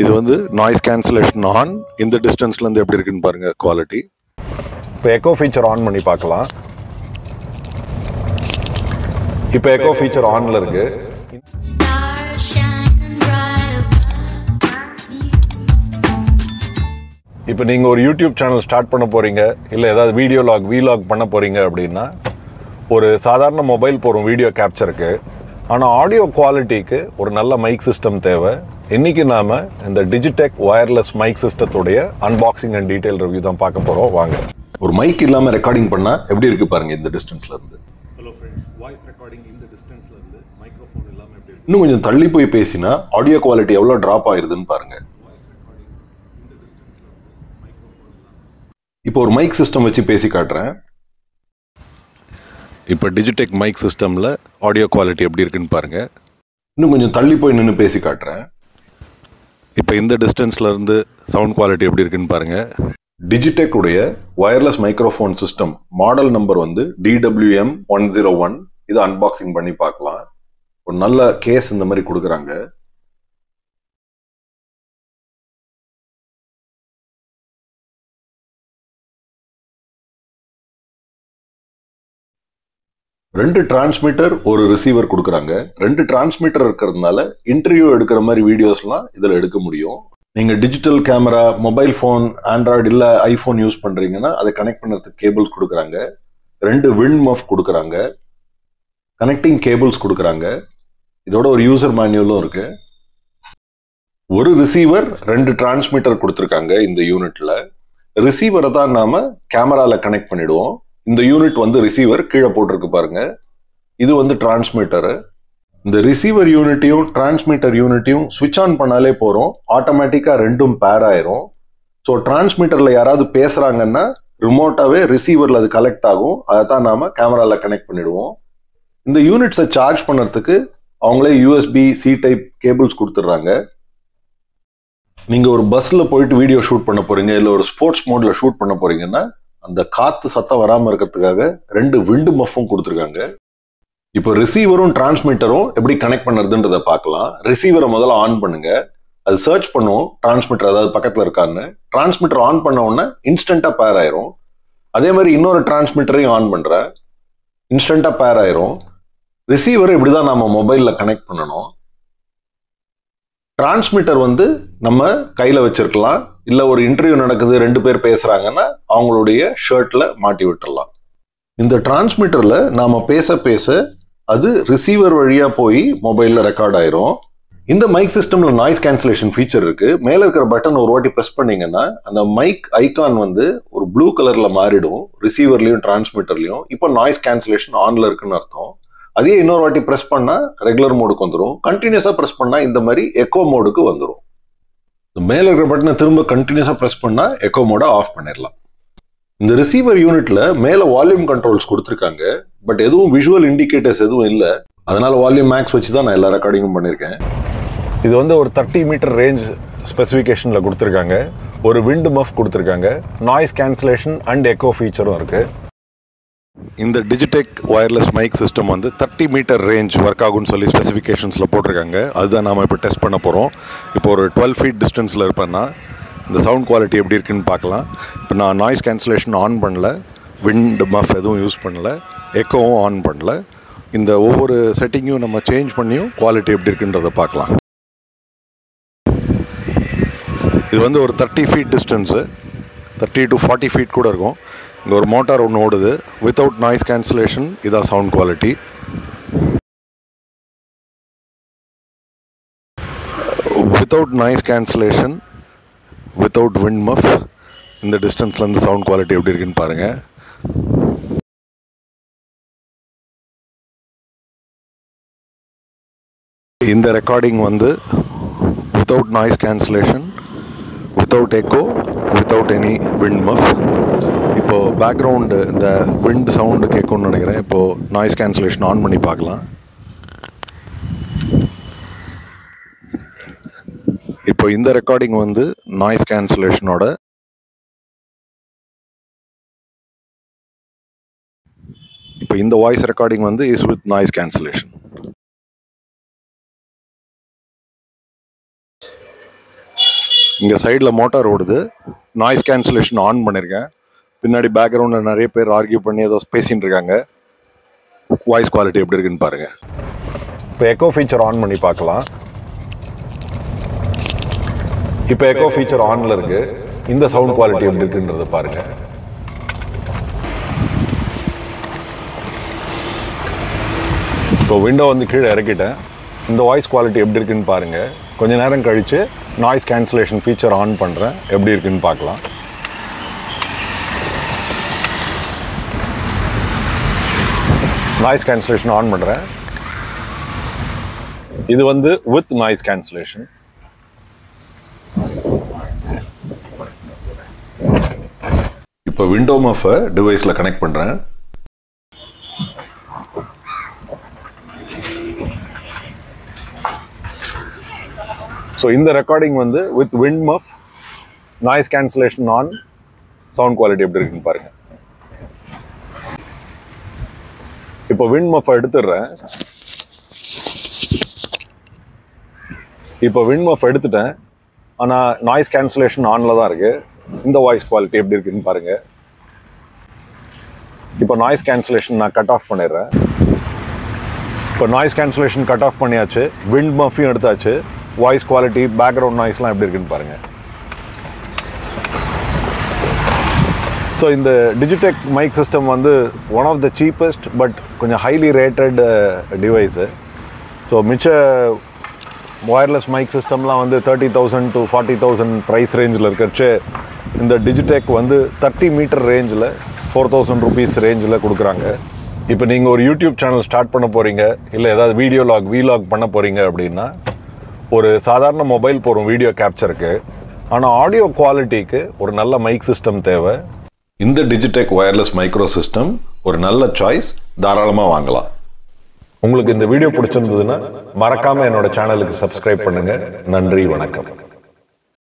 இது வந்து noise cancellation on. இந்த டிஸ்டன்ஸ்ல இருந்து எப்படி இருக்குன்னு பாருங்க குவாலிட்டி. இப்போ எக்கோ ஃபீச்சர் ஆன் பண்ணி பார்க்கலாம். இப்போ எக்கோ ஃபீச்சர் ஆன்ல இருக்கு. இப்போ நீங்க ஒரு யூடியூப் சேனல் ஸ்டார்ட் பண்ண போறீங்க, இல்லை ஏதாவது வீடியோ லாக் வீலாக் பண்ண போறீங்க அப்படின்னா ஒரு சாதாரண மொபைல் போகிறோம் வீடியோ கேப்சருக்கு. ஆனால் ஆடியோ குவாலிட்டிக்கு ஒரு நல்ல மைக் சிஸ்டம் தேவை. இன்னைக்கு நாம இந்த டிஜிடெக் வயர்லெஸ் மைக் சிஸ்டத்துடைய அன்பாக்சிங் அண்ட் டீடைல் ரிவ்யூ தான் பார்க்க போறோம். வாங்க. ஒரு மைக் இல்லாம ரெக்கார்டிங் பண்ணா எப்படி இருக்கு பாருங்க இந்த டிஸ்டன்ஸ்ல இருந்து. ஹலோ फ्रेंड्स, வாய்ஸ் ரெக்கார்டிங் இந்த டிஸ்டன்ஸ்ல இருந்து மைக்ரோஃபோன் இல்லாம எப்படி இருக்கு? இன்னும் கொஞ்சம் தள்ளி போய் பேசினா ஆடியோ குவாலிட்டி எவ்வளவு டிராப் ஆயிருதுன்னு பாருங்க. இப்போ ஒரு மைக் சிஸ்டம் வச்சு பேசி காட்டுறேன். இப்போ டிஜிடெக் மைக் சிஸ்டம்ல ஆடியோ குவாலிட்டி எப்படி இருக்குன்னு பாருங்க. இன்னும் கொஞ்சம் தள்ளி போய் நின்று பேசி காட்டுறேன். இப்போ இந்த டிஸ்டன்ஸ்ல இருந்து சவுண்ட் குவாலிட்டி எப்படி இருக்குன்னு பாருங்க. டிஜிடெக் உடைய wireless microphone system model number வந்து DWM101. இதை அன்பாக்சிங் பண்ணி பார்க்கலாம். ஒரு நல்ல கேஸ் இந்த மாதிரி கொடுக்குறாங்க. ரெண்டு டிரான்ஸ்மிட்டர் ஒரு ரிசீவர் கொடுக்குறாங்க. ரெண்டு டிரான்ஸ்மிட்டர் இருக்கிறதுனால இன்டர்வியூ எடுக்கிற மாதிரி வீடியோஸ்லாம் இதில் எடுக்க முடியும். நீங்கள் digital camera, mobile phone, Android இல்லை ஐஃபோன் யூஸ் பண்ணுறீங்கன்னா அதை கனெக்ட் பண்ணுறதுக்கு கேபிள்ஸ் கொடுக்குறாங்க. ரெண்டு விண்ட் மஃப் கொடுக்குறாங்க. கனெக்டிங் கேபிள்ஸ் கொடுக்குறாங்க. இதோட ஒரு யூசர் மேனுவலும் இருக்கு. ஒரு ரிசீவர், ரெண்டு டிரான்ஸ்மிட்டர் கொடுத்துருக்காங்க. இந்த யூனிட்ல ரிசீவரை தான் நாம கேமரால கனெக்ட் பண்ணிடுவோம். இந்த யூனிட் வந்து ரிசீவர் கீழே போட்டிருக்கு பாருங்க. இது வந்து டிரான்ஸ்மிட்டர். இந்த ரிசீவர் யூனிட்டையும் டிரான்ஸ்மிட்டர் யூனிட்டையும் சுவிட்ச் ஆன் பண்ணாலே போறோம், ஆட்டோமேட்டிக்கா ரெண்டும் பேர் ஆயிரும். ஸோ டிரான்ஸ்மிட்டர்ல யாராவது பேசுறாங்கன்னா ரிமோட்டாவே ரிசீவர்ல அது கலெக்ட் ஆகும். அதை தான் நாம கேமரால கனெக்ட் பண்ணிடுவோம். இந்த யூனிட்ஸை சார்ஜ் பண்ணுறதுக்கு அவங்களே USB-C டைப் கேபிள்ஸ் கொடுத்துட்றாங்க. நீங்க ஒரு பஸ்ல போயிட்டு வீடியோ ஷூட் பண்ண போறீங்க, இல்லை ஒரு ஸ்போர்ட்ஸ் மோட்ல ஷூட் பண்ண போறீங்கன்னா அந்த காத்து சத்தம் வராம இருக்கிறதுக்காக ரெண்டு விண்டு மஃப்பும் கொடுத்துருக்காங்க. இப்போ ரிசீவரும் டிரான்ஸ்மிட்டரும் எப்படி கனெக்ட் பண்ணுறதுன்றதை பார்க்கலாம். ரிசீவரை முதல்ல ஆன் பண்ணுங்க. அது சர்ச் பண்ணுவோம் டிரான்ஸ்மிட்டர் அதாவது பக்கத்தில் இருக்கான்னு. டிரான்ஸ்மிட்டர் ஆன் பண்ண உடனே இன்ஸ்டன்டா பேர் ஆயிரும். அதே மாதிரி இன்னொரு டிரான்ஸ்மிட்டரையும் ஆன் பண்றேன், இன்ஸ்டன்டா பேர் ஆயிரும். ரிசீவரை இப்படிதான் நம்ம மொபைல்ல கனெக்ட் பண்ணணும். டிரான்ஸ்மிட்டர் வந்து நம்ம கையில வச்சிருக்கலாம், இல்ல ஒரு இன்டர்வியூ நடக்குது, ரெண்டு பேர் பேசுறாங்கன்னா அவங்களுடைய ஷர்ட்ல மாட்டி விட்டுறலாம். இந்த டிரான்ஸ்மிட்டர்ல நாம பேச பேச அது ரிசீவர் வழியா போய் மொபைல்ல ரெக்கார்ட் ஆயிரும். இந்த மைக் சிஸ்டம்ல நாய்ஸ் கேன்சலேஷன் ஃபீச்சர் இருக்கு. மேல இருக்கிற பட்டன் ஒரு வாட்டி பிரஸ் பண்ணீங்கன்னா அந்த மைக் ஐகான் வந்து ஒரு ப்ளூ கலர்ல மாறிடும் ரிசீவர்லயும் டிரான்ஸ்மிட்டர்லயும். இப்போ நாய்ஸ் கேன்சலேஷன் ஆன்ல இருக்குன்னு அர்த்தம். அதே இன்னொரு வாட்டி பிரஸ் பண்ணா ரெகுலர் மோடுக்கு வந்துடும். கண்டினியூஸா பிரஸ் பண்ணா இந்த மாதிரி எக்கோ மோடுக்கு வந்துடும். மேல இருக்கிற பட்டனை திரும்ப கண்டினியூஸா பிரஸ் பண்ணா எக்கோ மோட ஆஃப் பண்ணிடலாம். இந்த ரிசீவர் யூனிட்ல மேல வால்யூம் கண்ட்ரோல்ஸ் கொடுத்துருக்காங்க. பட் எதுவும் விஷுவல் இண்டிகேட்டர்ஸ் எதுவும் இல்லை. அதனால வால்யூம் மேக்ஸ் வச்சு தான் நான் எல்லா ரெக்கார்டிங்கும் பண்ணியிருக்கேன். இது வந்து ஒரு 30 மீட்டர் ரேஞ்ச் ஸ்பெசிஃபிகேஷன்ல கொடுத்துருக்காங்க. ஒரு விண்ட் மஃப் கொடுத்துருக்காங்க. நாய்ஸ் கேன்சலேஷன் அண்ட் எக்கோ ஃபீச்சரும் இருக்கு. இந்த டிஜிடெக் வயர்லெஸ் மைக் சிஸ்டம் வந்து 30 மீட்டர் ரேஞ்ச் ஒர்க் ஆகும்னு சொல்லி ஸ்பெசிஃபிகேஷன்ஸில் போட்டிருக்காங்க. அதுதான் நாம் இப்போ டெஸ்ட் பண்ண போகிறோம். இப்போ ஒரு 12 ஃபீட் டிஸ்டன்ஸில் இருப்பேன்னா இந்த சவுண்ட் குவாலிட்டி எப்படி இருக்குன்னு பார்க்கலாம். இப்போ நான் நாய்ஸ் கேன்சலேஷன் ஆன் பண்ணல, விண்ட் மஃப் எதுவும் யூஸ் பண்ணல, எக்கோவும் ஆன் பண்ணல. இந்த ஒவ்வொரு செட்டிங்கும் நம்ம சேஞ்ச் பண்ணியும் குவாலிட்டி எப்படி இருக்குன்றதை பார்க்கலாம். இது வந்து ஒரு 30 ஃபீட் டிஸ்டன்ஸு, 30 to 40 ஃபீட் கூட இருக்கும். இங்கே ஒரு மோட்டார் ஒன்று ஓடுது. வித்தவுட் நாய்ஸ் கேன்சலேஷன் இதான் sound quality. Without noise cancellation, without wind muff, இந்த டிஸ்டன்ஸ்லேருந்து சவுண்ட் குவாலிட்டி எப்படி இருக்குன்னு பாருங்கள். இந்த ரெக்கார்டிங் வந்து without noise cancellation, without echo, without any wind muff. இப்போது பேக்ரவுண்டு இந்த விண்ட் சவுண்டு கேட்கும்னு நினைக்கிறேன். இப்போது நாய்ஸ் கேன்சலேஷன் ஆன் பண்ணி பார்க்கலாம். இப்போ இந்த ரெக்கார்டிங் வந்து நாய்ஸ் கேன்சலேஷனோட, இப்போ இந்த வாய்ஸ் ரெக்கார்டிங் வந்து இஸ் வித் நாய்ஸ் கேன்சலேஷன். இங்கே சைடில் மோட்டார் ஓடுது. நாய்ஸ் கேன்சலேஷன் ஆன் பண்ணியிருக்கேன். பின்னாடி பேக்ரவுண்டில் நிறைய பேர் ஆர்கியூ பண்ணி ஏதோ பேசின்னு இருக்காங்க. வாய்ஸ் குவாலிட்டி எப்படி இருக்குன்னு பாருங்கள். இப்போ எக்கோ ஃபீச்சர் ஆன் பண்ணி பார்க்கலாம். இப்போ எக்கோ ஃபீச்சர் ஆனில் இருக்குது. இந்த சவுண்ட் குவாலிட்டி எப்படி இருக்குன்றதை பாருங்கள். இப்போ விண்டோ வந்து கீழே இறக்கிட்டேன். இந்த வாய்ஸ் குவாலிட்டி எப்படி இருக்குன்னு பாருங்கள். கொஞ்சம் நேரம் கழித்து நாய்ஸ் கேன்சலேஷன் ஃபீச்சர் ஆன் பண்ணுறேன். எப்படி இருக்குன்னு பார்க்கலாம். நாய்ஸ் கேன்சலேஷன் ஆன் பண்ணுறேன். இது வந்து வித் நாய்ஸ் கேன்சலேஷன். இப்போ விண்டோ மஃபை டிவைஸில் கனெக்ட் பண்ணுறேன். ஸோ இந்த ரெக்கார்டிங் வந்து with wind muff, noise cancellation on, sound quality எப்படி இருக்குன்னு பாருங்க. இப்போ விண்ட் மஃபை எடுத்துடுறேன். இப்போ விண்ட் மஃப் எடுத்துட்டேன். ஆனால் நாய்ஸ் கேன்சலேஷன் ஆனில் தான் இருக்கு. இந்த வாய்ஸ் குவாலிட்டி எப்படி இருக்குன்னு பாருங்க. இப்போ நாய்ஸ் கேன்சலேஷன் நான் கட் ஆஃப் பண்ணிடுறேன். இப்போ நாய்ஸ் கேன்சலேஷன் கட் ஆஃப் பண்ணியாச்சு. விண்ட் மஃபையும் எடுத்தாச்சு. வாய்ஸ் குவாலிட்டி, பேக்ரவுண்ட் நாய்ஸ்லாம் எப்படி இருக்குன்னு பாருங்கள். ஸோ இந்த டிஜிடெக் மைக் சிஸ்டம் வந்து one of the cheapest but கொஞ்சம் ஹைலி ரேட்டட் டிவைஸு. ஸோ மிச்ச ஒயர்லெஸ் மைக் சிஸ்டம்லாம் வந்து 30,000 to 40,000 ப்ரைஸ் ரேஞ்சில் இருக்கிறச்சு. இந்த டிஜிடெக் வந்து 30 மீட்டர் ரேஞ்சில் 4,000 rupees ரேஞ்சில் கொடுக்குறாங்க. இப்போ நீங்கள் ஒரு யூடியூப் சேனல் ஸ்டார்ட் பண்ண போகிறீங்க, இல்லை ஏதாவது வீலாக் பண்ண போகிறீங்க அப்படின்னா ஒரு சாதாரண மொபைல் போகிறோம் வீடியோ கேப்சருக்கு. ஆனால் ஆடியோ குவாலிட்டிக்கு ஒரு நல்ல மைக் சிஸ்டம் தேவை. இந்த டிஜிடெக் ஒயர்லெஸ் மைக்ரோ சிஸ்டம் ஒரு நல்ல சாய்ஸ். தாராளமாக வாங்கலாம். உங்களுக்கு இந்த வீடியோ பிடிச்சிருந்ததுன்னா மறக்காமல் என்னோட சேனலுக்கு சப்ஸ்கிரைப் பண்ணுங்கள். நன்றி, வணக்கம்.